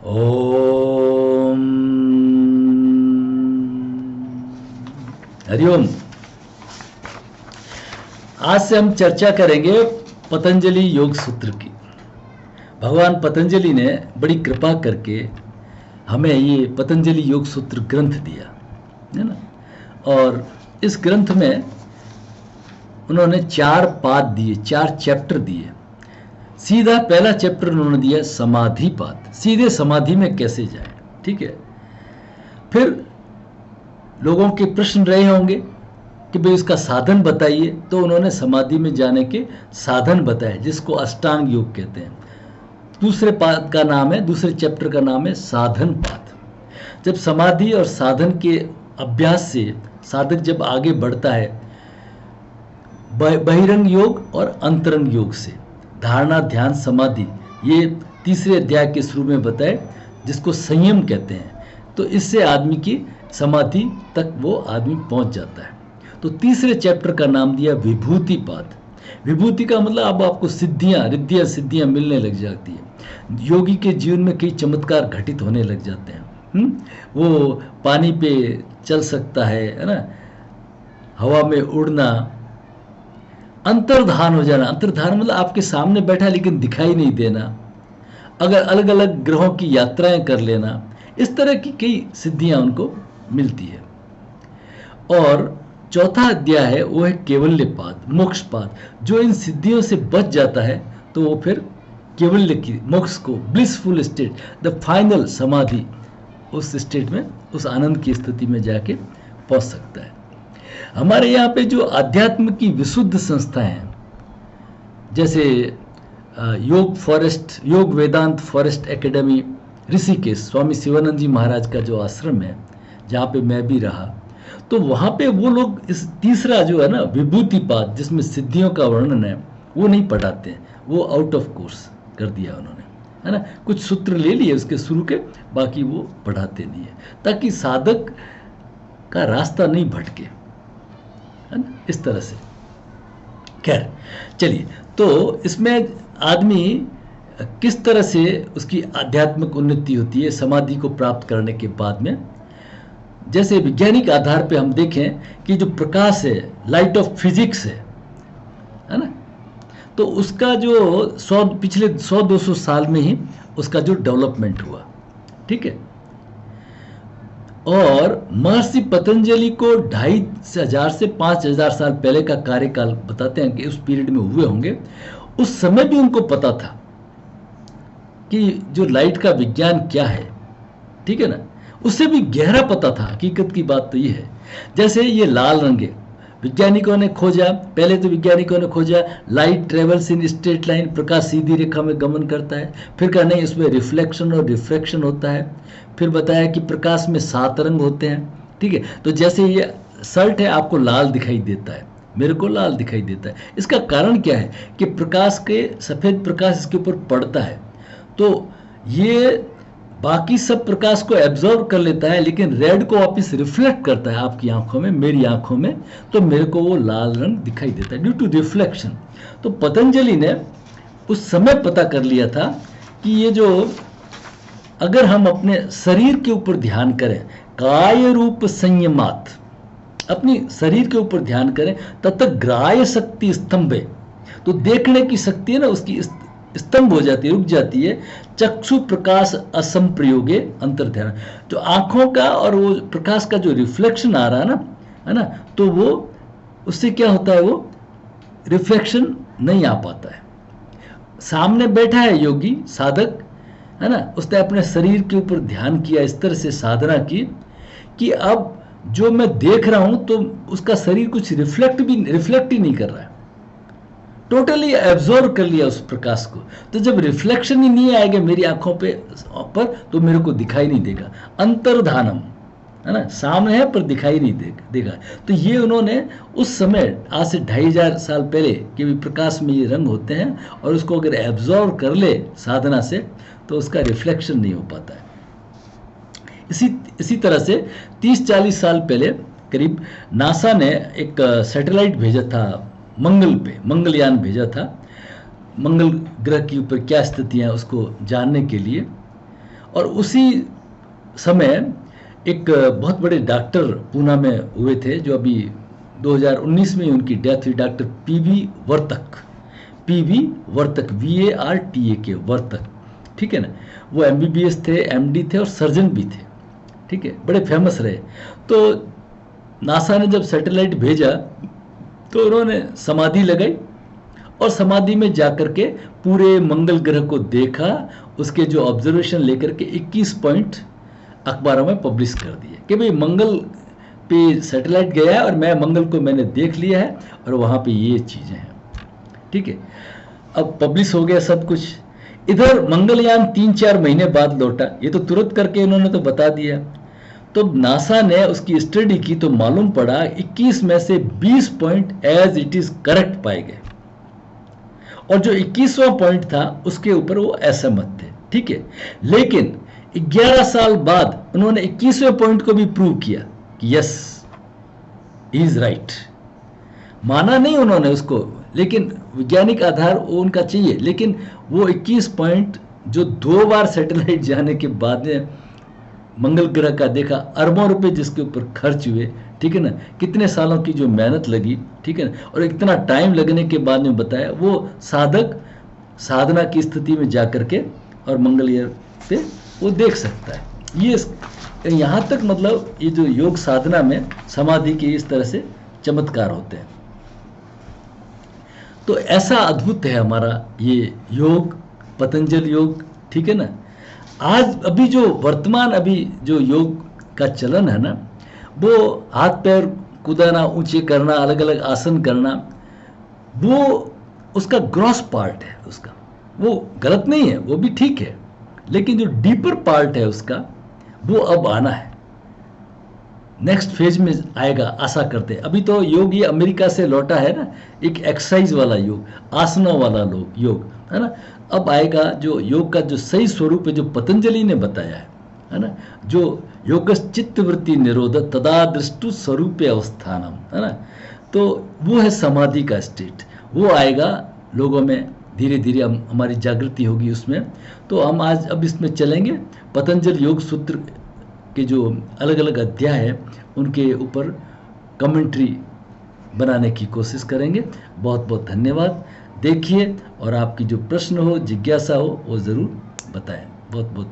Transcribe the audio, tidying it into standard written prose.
ओम हरिओम। आज से हम चर्चा करेंगे पतंजलि योग सूत्र की। भगवान पतंजलि ने बड़ी कृपा करके हमें ये पतंजलि योग सूत्र ग्रंथ दिया है ना। और इस ग्रंथ में उन्होंने 4 पाद दिए, 4 चैप्टर दिए। सीधा पहला चैप्टर उन्होंने दिया समाधि पाद, सीधे समाधि में कैसे जाए। ठीक है। फिर लोगों के प्रश्न रहे होंगे कि भाई इसका साधन बताइए, तो उन्होंने समाधि में जाने के साधन बताए, जिसको अष्टांग योग कहते हैं। दूसरे पाद का नाम है, दूसरे चैप्टर का नाम है साधन पाद। जब समाधि और साधन के अभ्यास से साधक जब आगे बढ़ता है, बहिरंग योग और अंतरंग योग से, धारणा ध्यान समाधि, ये तीसरे अध्याय के शुरू में बताए, जिसको संयम कहते हैं। तो इससे आदमी की समाधि तक वो आदमी पहुंच जाता है। तो तीसरे चैप्टर का नाम दिया विभूति पाद। विभूति का मतलब अब आपको सिद्धियां, रिद्धियां, सिद्धियां मिलने लग जाती है। योगी के जीवन में कई चमत्कार घटित होने लग जाते हैं। वो पानी पे चल सकता है ना, हवा में उड़ना, अंतर्धान हो जाना। अंतर्धान मतलब आपके सामने बैठा लेकिन दिखाई नहीं देना, अगर अलग अलग ग्रहों की यात्राएं कर लेना, इस तरह की कई सिद्धियां उनको मिलती है। और चौथा अध्याय है वो है केवल्य पाद, मोक्ष पाद। जो इन सिद्धियों से बच जाता है तो वो फिर केवल्य की, मोक्ष को, ब्लिसफुल स्टेट, द फाइनल समाधि, उस स्टेट में, उस आनंद की स्थिति में जाके पहुंच सकता है। हमारे यहाँ पे जो आध्यात्म की विशुद्ध संस्थाएं हैं, जैसे योग फॉरेस्ट, योग वेदांत फॉरेस्ट एकेडमी ऋषिकेश, स्वामी शिवानंद जी महाराज का जो आश्रम है, जहाँ पे मैं भी रहा, तो वहाँ पे वो लोग इस तीसरा जो है ना विभूति पाद, जिसमें सिद्धियों का वर्णन है, वो नहीं पढ़ाते हैं। वो आउट ऑफ कोर्स कर दिया उन्होंने, है ना। कुछ सूत्र ले लिए उसके शुरू के, बाकी वो पढ़ाते नहीं है, ताकि साधक का रास्ता नहीं भटके, है ना, इस तरह से। खैर चलिए, तो इसमें आदमी किस तरह से उसकी आध्यात्मिक उन्नति होती है समाधि को प्राप्त करने के बाद में। जैसे वैज्ञानिक आधार पे हम देखें कि जो प्रकाश है, लाइट ऑफ फिजिक्स है ना, तो उसका जो पिछले 100-200 साल में ही उसका जो डेवलपमेंट हुआ, ठीक है। और महर्षि पतंजलि को 2500 से 5000 साल पहले का कार्यकाल बताते हैं कि उस पीरियड में हुए होंगे। उस समय भी उनको पता था कि जो लाइट का विज्ञान क्या है, ठीक है ना, उससे भी गहरा पता था। हकीकत की बात तो ये है, जैसे ये लाल रंग है, वैज्ञानिकों ने खोजा, पहले तो वैज्ञानिकों ने खोजा light travels in straight line, प्रकाश सीधी रेखा में गमन करता है। फिर कहा नहीं, इसमें रिफ्लेक्शन और रिफ्रैक्शन होता है। फिर बताया कि प्रकाश में 7 रंग होते हैं, ठीक है। तो जैसे ये शर्ट है, आपको लाल दिखाई देता है, मेरे को लाल दिखाई देता है। इसका कारण क्या है कि प्रकाश के, सफ़ेद प्रकाश इसके ऊपर पड़ता है, तो ये बाकी सब प्रकाश को एब्जॉर्ब कर लेता है, लेकिन रेड को वापस रिफ्लेक्ट करता है आपकी आंखों में, मेरी आंखों में, तो मेरे को वो लाल रंग दिखाई देता है ड्यू टू रिफ्लेक्शन। तो पतंजलि ने उस समय पता कर लिया था कि ये जो, अगर हम अपने शरीर के ऊपर ध्यान करें, काय रूप संयमात, अपनी शरीर के ऊपर ध्यान करें, तब तक ग्राह्य शक्ति स्तंभ है, तो देखने की शक्ति है ना उसकी स्तंभ हो जाती है, रुक जाती है। चक्षु प्रकाश असंप्रयोगे अंतर्ध्यान, जो आंखों का और वो प्रकाश का जो रिफ्लेक्शन आ रहा है ना, तो वो उससे क्या होता है, वो रिफ्लेक्शन नहीं आ पाता है। सामने बैठा है योगी साधक, है ना, उसने अपने शरीर के ऊपर ध्यान किया, इस तरह से साधना की कि अब जो मैं देख रहा हूं तो उसका शरीर कुछ रिफ्लेक्ट ही नहीं कर रहा है, टोटली एब्जॉर्व कर लिया उस प्रकाश को। तो जब रिफ्लेक्शन ही नहीं आएगा मेरी आंखों पे पर, तो मेरे को दिखाई नहीं देगा। अंतर्धानम, है ना, सामने है पर दिखाई नहीं देगा। तो ये उन्होंने उस समय, आज से 2500 साल पहले, कि भी प्रकाश में ये रंग होते हैं, और उसको अगर एब्जॉर्व कर ले साधना से, तो उसका रिफ्लेक्शन नहीं हो पाता है। इसी तरह से 30-40 साल पहले करीब नासा ने एक सैटेलाइट भेजा था मंगल पे, मंगलयान भेजा था मंगल ग्रह के ऊपर क्या स्थितियां उसको जानने के लिए। और उसी समय एक बहुत बड़े डॉक्टर पूना में हुए थे, जो अभी 2019 में उनकी डेथ हुई, doctor PV Vartak, VARTAK Vartak, ठीक है ना। वो MBBS थे, MD थे और सर्जन भी थे, ठीक है, बड़े फेमस रहे। तो नासा ने जब सैटेलाइट भेजा तो उन्होंने समाधि लगाई और समाधि में जाकर के पूरे मंगल ग्रह को देखा, उसके जो ऑब्जर्वेशन लेकर के 21 पॉइंट अखबारों में पब्लिश कर दिए कि भाई मंगल पे सैटेलाइट गया है और मैं मंगल को मैंने देख लिया है और वहाँ पे ये चीज़ें हैं, ठीक है। अब पब्लिश हो गया सब कुछ। इधर मंगलयान 3-4 महीने बाद लौटा, ये तो तुरंत करके इन्होंने तो बता दिया। तो नासा ने उसकी स्टडी की तो मालूम पड़ा 21 में से 20 point as it is correct पाए गए, और जो 21वां पॉइंट था उसके ऊपर वो असहमत थे, ठीक है। लेकिन 11 साल बाद उन्होंने 21वें पॉइंट को भी प्रूव किया कि यस ही इज राइट। माना नहीं उन्होंने उसको, लेकिन वैज्ञानिक आधार वो उनका चाहिए। लेकिन वो 21 पॉइंट जो 2 बार सैटेलाइट जाने के बाद में मंगल ग्रह का देखा, अरबों रुपए जिसके ऊपर खर्च हुए, ठीक है ना, कितने सालों की जो मेहनत लगी, ठीक है ना, और इतना टाइम लगने के बाद में बताया, वो साधक साधना की स्थिति में जाकर के और मंगल पे वो देख सकता है। ये यहाँ तक मतलब ये जो योग साधना में समाधि के इस तरह से चमत्कार होते हैं। तो ऐसा अद्भुत है हमारा ये योग, पतंजलि योग, ठीक है ना। आज अभी जो वर्तमान अभी जो योग का चलन है ना, वो हाथ पैर कूदाना, ऊंचे करना, अलग अलग आसन करना, वो उसका ग्रॉस पार्ट है उसका, वो गलत नहीं है, वो भी ठीक है। लेकिन जो डीपर पार्ट है उसका, वो अब आना है, नेक्स्ट फेज में आएगा, आशा करते हैं। अभी तो योग ये अमेरिका से लौटा है ना, एक एक्सरसाइज वाला योग, आसनों वाला योग, है ना। अब आएगा जो योग का जो सही स्वरूप है, जो पतंजलि ने बताया है ना, जो योग चित्तवृत्ति निरोध तदा दृष्टु स्वरूप अवस्थानम, है ना। तो वो है समाधि का स्टेट, वो आएगा लोगों में, धीरे धीरे हमारी जागृति होगी उसमें। तो हम आज अब इसमें चलेंगे, पतंजलि योग सूत्र के जो अलग अलग अध्याय है उनके ऊपर कमेंट्री बनाने की कोशिश करेंगे। बहुत बहुत धन्यवाद। देखिए, और आपकी जो प्रश्न हो, जिज्ञासा हो, वो ज़रूर बताएं। बहुत बहुत